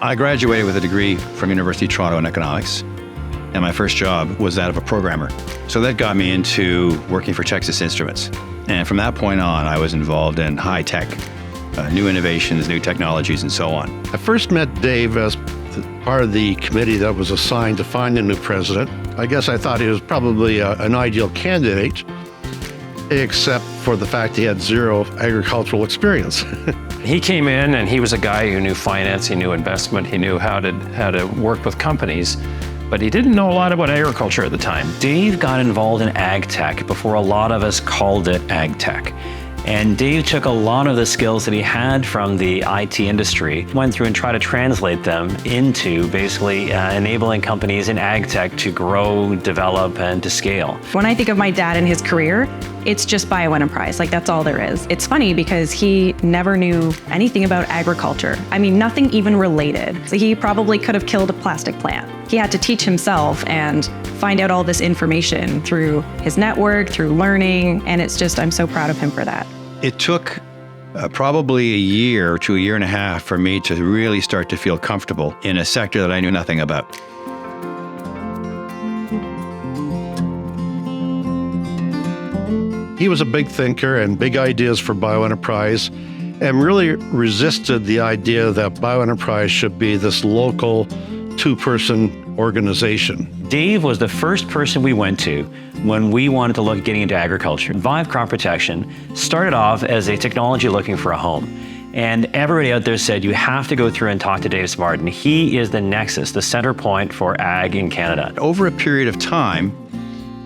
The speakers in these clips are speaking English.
I graduated with a degree from University of Toronto in economics, and my first job was that of a programmer. So that got me into working for Texas Instruments. And from that point on, I was involved in high tech, new innovations, new technologies, and so on. I first met Dave as part of the committee that was assigned to find a new president. I guess I thought he was probably an ideal candidate, except for the fact he had zero agricultural experience. He came in and he was a guy who knew finance, he knew investment, he knew how to work with companies, but he didn't know a lot about agriculture at the time. Dave got involved in ag tech before a lot of us called it ag tech. And Dave took a lot of the skills that he had from the IT industry, went through and tried to translate them into basically enabling companies in ag tech to grow, develop, and to scale. When I think of my dad and his career, it's just Bioenterprise, like that's all there is. It's funny because he never knew anything about agriculture. I mean, nothing even related. So he probably could have killed a plastic plant. He had to teach himself and find out all this information through his network, through learning, and it's just, I'm so proud of him for that. It took probably a year to a year and a half for me to really start to feel comfortable in a sector that I knew nothing about. He was a big thinker and big ideas for Bioenterprise, and really resisted the idea that Bioenterprise should be this local two-person organization. Dave was the first person we went to when we wanted to look at getting into agriculture. Vive Crop Protection started off as a technology looking for a home. And everybody out there said, you have to go through and talk to Dave Smardon. He is the nexus, the center point for ag in Canada. Over a period of time,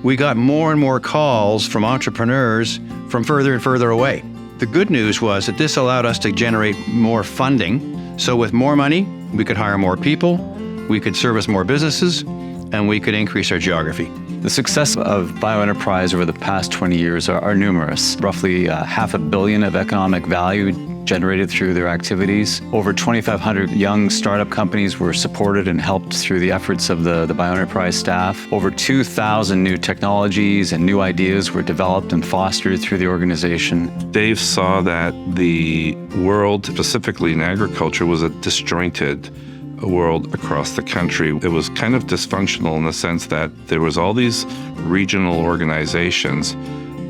we got more and more calls from entrepreneurs from further and further away. The good news was that this allowed us to generate more funding. So with more money, we could hire more people, we could service more businesses, and we could increase our geography. The success of Bioenterprise over the past 20 years are numerous. Roughly $500 million of economic value generated through their activities. Over 2,500 young startup companies were supported and helped through the efforts of the Bioenterprise staff. Over 2,000 new technologies and new ideas were developed and fostered through the organization. Dave saw that the world, specifically in agriculture, was a disjointed world across the country. It was kind of dysfunctional in the sense that there was all these regional organizations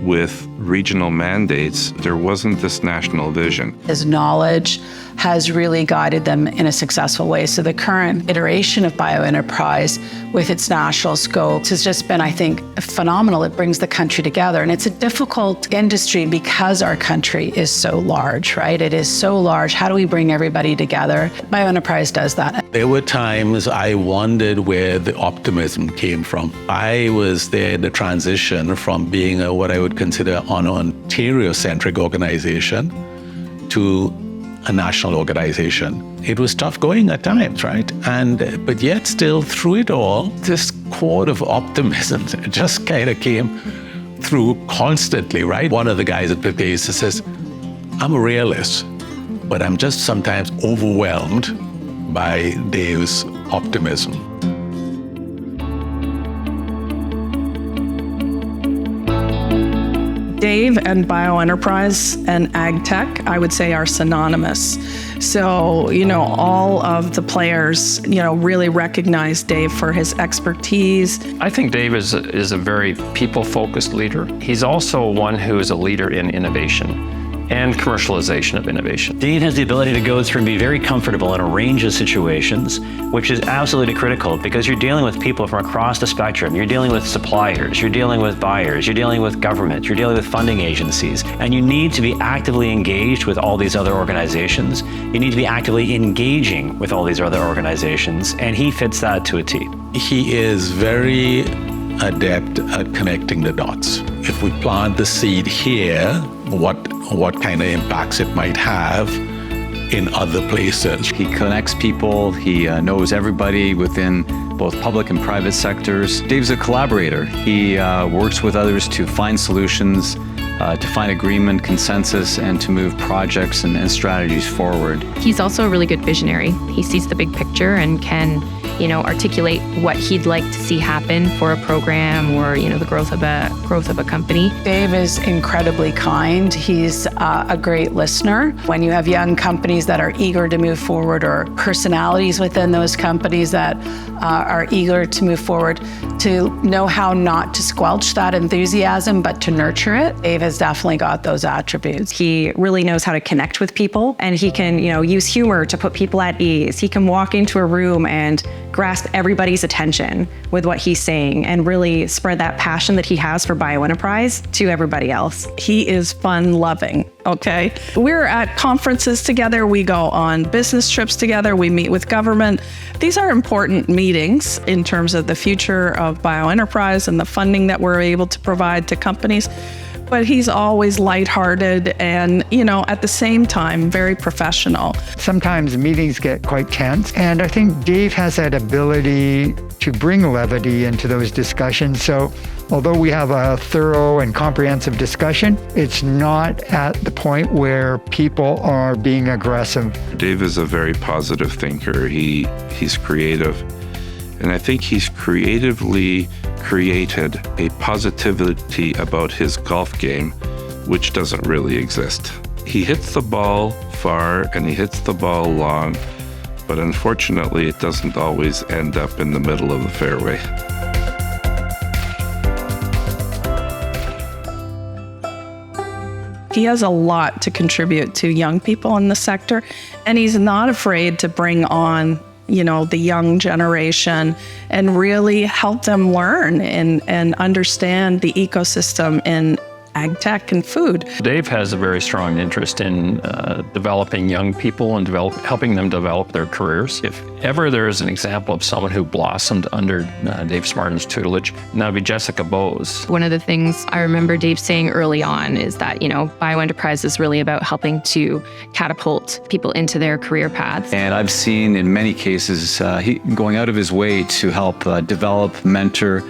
with regional mandates. There wasn't this national vision. His knowledge has really guided them in a successful way. So the current iteration of Bioenterprise with its national scope has just been, I think, phenomenal. It brings the country together. And it's a difficult industry because our country is so large, right? It is so large. How do we bring everybody together? Bioenterprise does that. There were times I wondered where the optimism came from. I was there in the transition from being what I would consider an Ontario-centric organization to a national organization. It was tough going at times, right? But yet still through it all, this chord of optimism just kind of came through constantly, right? One of the guys at Bethesda says, I'm a realist, but I'm just sometimes overwhelmed by Dave's optimism. Dave and Bioenterprise and ag tech, I would say, are synonymous. So, all of the players, really recognize Dave for his expertise. I think Dave is a very people-focused leader. He's also one who is a leader in innovation and commercialization of innovation. Dave has the ability to go through and be very comfortable in a range of situations, which is absolutely critical because you're dealing with people from across the spectrum. You're dealing with suppliers, you're dealing with buyers, you're dealing with government, you're dealing with funding agencies, and you need to be actively engaged with all these other organizations. You need to be actively engaging with all these other organizations, and he fits that to a T. He is very adept at connecting the dots. If we plant the seed here, what kind of impacts it might have in other places. He connects people, he knows everybody within both public and private sectors. Dave's a collaborator. He works with others to find solutions to find agreement, consensus, and to move projects and strategies forward. He's also a really good visionary. He sees the big picture and can, articulate what he'd like to see happen for a program or, the growth of a company. Dave is incredibly kind. He's a great listener. When you have young companies that are eager to move forward, or personalities within those companies that are eager to move forward, to know how not to squelch that enthusiasm, but to nurture it. Dave has definitely got those attributes. He really knows how to connect with people, and he can, use humor to put people at ease. He can walk into a room and grasp everybody's attention with what he's saying and really spread that passion that he has for Bioenterprise to everybody else. He is fun loving, okay? We're at conferences together, we go on business trips together, we meet with government. These are important meetings in terms of the future of Bioenterprise and the funding that we're able to provide to companies. But he's always lighthearted and, at the same time, very professional. Sometimes meetings get quite tense, and I think Dave has that ability to bring levity into those discussions. So although we have a thorough and comprehensive discussion, it's not at the point where people are being aggressive. Dave is a very positive thinker. He's creative. And I think he's creatively created a positivity about his golf game, which doesn't really exist. He hits the ball far and he hits the ball long, but unfortunately it doesn't always end up in the middle of the fairway. He has a lot to contribute to young people in the sector, and he's not afraid to bring on the young generation and really help them learn and understand the ecosystem in ag tech and food. Dave has a very strong interest in developing young people and helping them develop their careers. If ever there is an example of someone who blossomed under Dave Smardon's tutelage, that would be Jessica Bowes. One of the things I remember Dave saying early on is that, Bioenterprise is really about helping to catapult people into their career paths. And I've seen in many cases he going out of his way to help develop, mentor,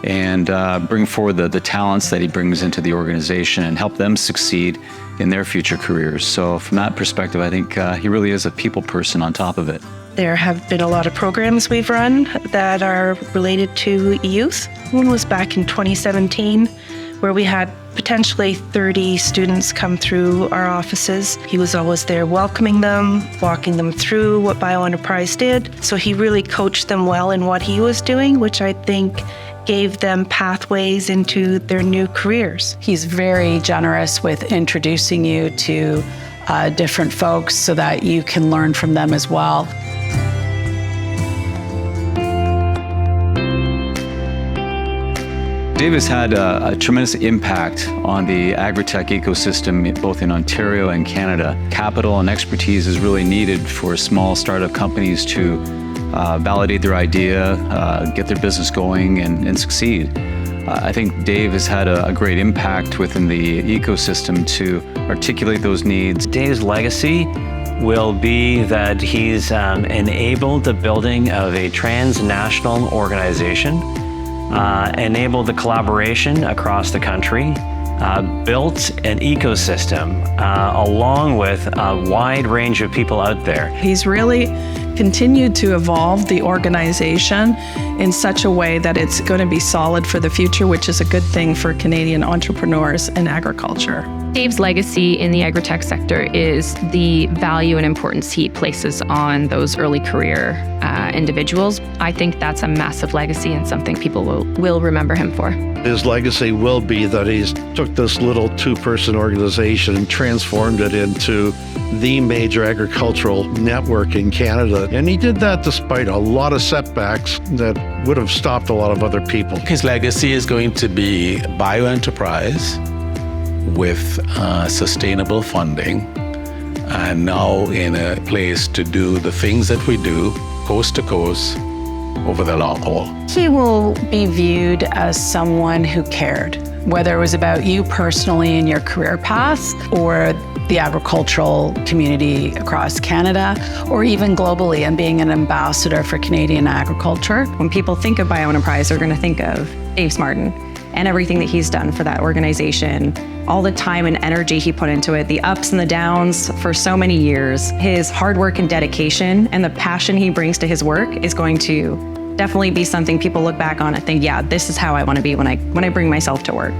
and bring forward the talents that he brings into the organization and help them succeed in their future careers. So from that perspective, I think he really is a people person on top of it. There have been a lot of programs we've run that are related to youth. One was back in 2017, where we had potentially 30 students come through our offices. He was always there welcoming them, walking them through what Bioenterprise did. So he really coached them well in what he was doing, which I think gave them pathways into their new careers. He's very generous with introducing you to different folks so that you can learn from them as well. Dave has had a tremendous impact on the agri-tech ecosystem, both in Ontario and Canada. Capital and expertise is really needed for small startup companies to validate their idea, get their business going, and succeed. I think Dave has had a great impact within the ecosystem to articulate those needs. Dave's legacy will be that he's enabled the building of a transnational organization, enabled the collaboration across the country, built an ecosystem along with a wide range of people out there. He's really continued to evolve the organization in such a way that it's going to be solid for the future, which is a good thing for Canadian entrepreneurs in agriculture. Dave's legacy in the agri-tech sector is the value and importance he places on those early career individuals. I think that's a massive legacy and something people will remember him for. His legacy will be that he's took this little two-person organization and transformed it into the major agricultural network in Canada. And he did that despite a lot of setbacks that would have stopped a lot of other people. His legacy is going to be Bioenterprise with sustainable funding, and now in a place to do the things that we do coast to coast over the long haul. He will be viewed as someone who cared, whether it was about you personally in your career path or the agricultural community across Canada or even globally, and being an ambassador for Canadian agriculture. When people think of Bioenterprise, they're going to think of Dave Smardon. and everything that he's done for that organization, all the time and energy he put into it, the ups and the downs for so many years, his hard work and dedication and the passion he brings to his work is going to definitely be something people look back on and think, yeah, this is how I want to be when I bring myself to work.